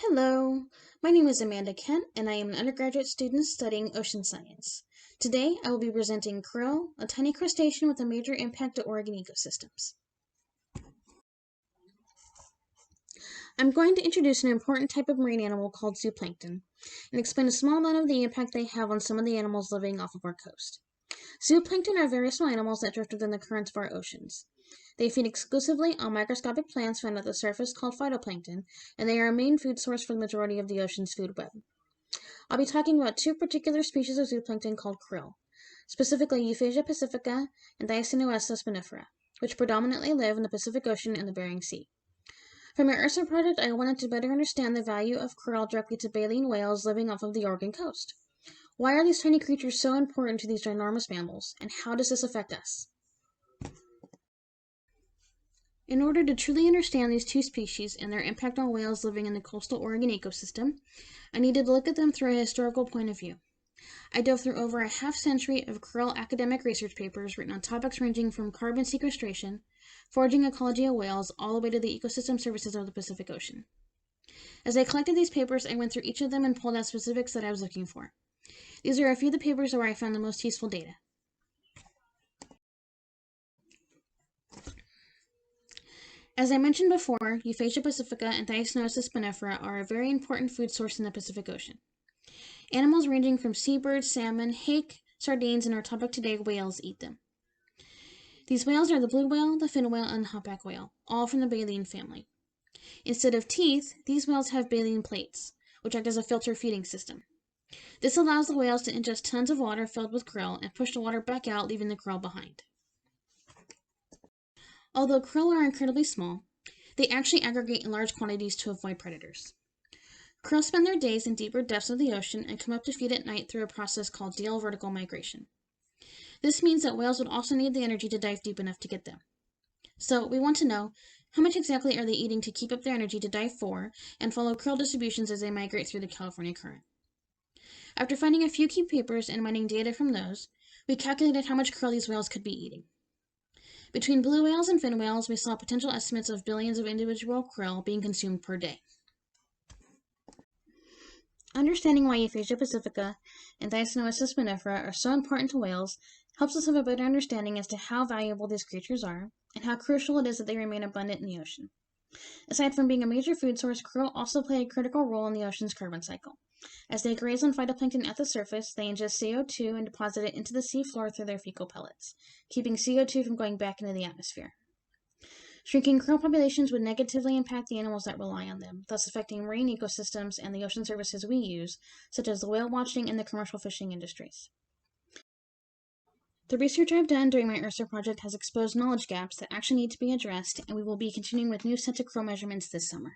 Hello, my name is Amanda Kent, and I am an undergraduate student studying ocean science. Today, I will be presenting Krill, a tiny crustacean with a major impact to Oregon ecosystems. I'm going to introduce an important type of marine animal called zooplankton, and explain a small amount of the impact they have on some of the animals living off of our coast. Zooplankton are very small animals that drift within the currents of our oceans. They feed exclusively on microscopic plants found at the surface called phytoplankton, and they are a main food source for the majority of the ocean's food web. I'll be talking about two particular species of zooplankton called krill, specifically Euphausia pacifica and Diacinuessa spinifera, which predominantly live in the Pacific Ocean and the Bering Sea. For my research project, I wanted to better understand the value of krill directly to baleen whales living off of the Oregon coast. Why are these tiny creatures so important to these ginormous mammals, and how does this affect us? In order to truly understand these two species and their impact on whales living in the coastal Oregon ecosystem, I needed to look at them through a historical point of view. I dove through over a half-century of krill academic research papers written on topics ranging from carbon sequestration, foraging ecology of whales, all the way to the ecosystem services of the Pacific Ocean. As I collected these papers, I went through each of them and pulled out specifics that I was looking for. These are a few of the papers where I found the most useful data. As I mentioned before, Euphausia pacifica and Diacinuessa spinifera are a very important food source in the Pacific Ocean. Animals ranging from seabirds, salmon, hake, sardines, and our topic today, whales, eat them. These whales are the blue whale, the fin whale, and the humpback whale, all from the baleen family. Instead of teeth, these whales have baleen plates, which act as a filter feeding system. This allows the whales to ingest tons of water filled with krill and push the water back out, leaving the krill behind. Although krill are incredibly small, they actually aggregate in large quantities to avoid predators. Krill spend their days in deeper depths of the ocean and come up to feed at night through a process called daily vertical migration. This means that whales would also need the energy to dive deep enough to get them. So we want to know, how much exactly are they eating to keep up their energy to dive for and follow krill distributions as they migrate through the California current? After finding a few key papers and mining data from those, we calculated how much krill these whales could be eating. Between blue whales and fin whales, we saw potential estimates of billions of individual krill being consumed per day. Understanding why Euphausia pacifica and Diacinuessa spinifera are so important to whales helps us have a better understanding as to how valuable these creatures are and how crucial it is that they remain abundant in the ocean. Aside from being a major food source, krill also play a critical role in the ocean's carbon cycle. As they graze on phytoplankton at the surface, they ingest CO2 and deposit it into the seafloor through their fecal pellets, keeping CO2 from going back into the atmosphere. Shrinking krill populations would negatively impact the animals that rely on them, thus affecting marine ecosystems and the ocean services we use, such as the whale watching and the commercial fishing industries. The research I've done during my research project has exposed knowledge gaps that actually need to be addressed, and we will be continuing with new centigrade measurements this summer.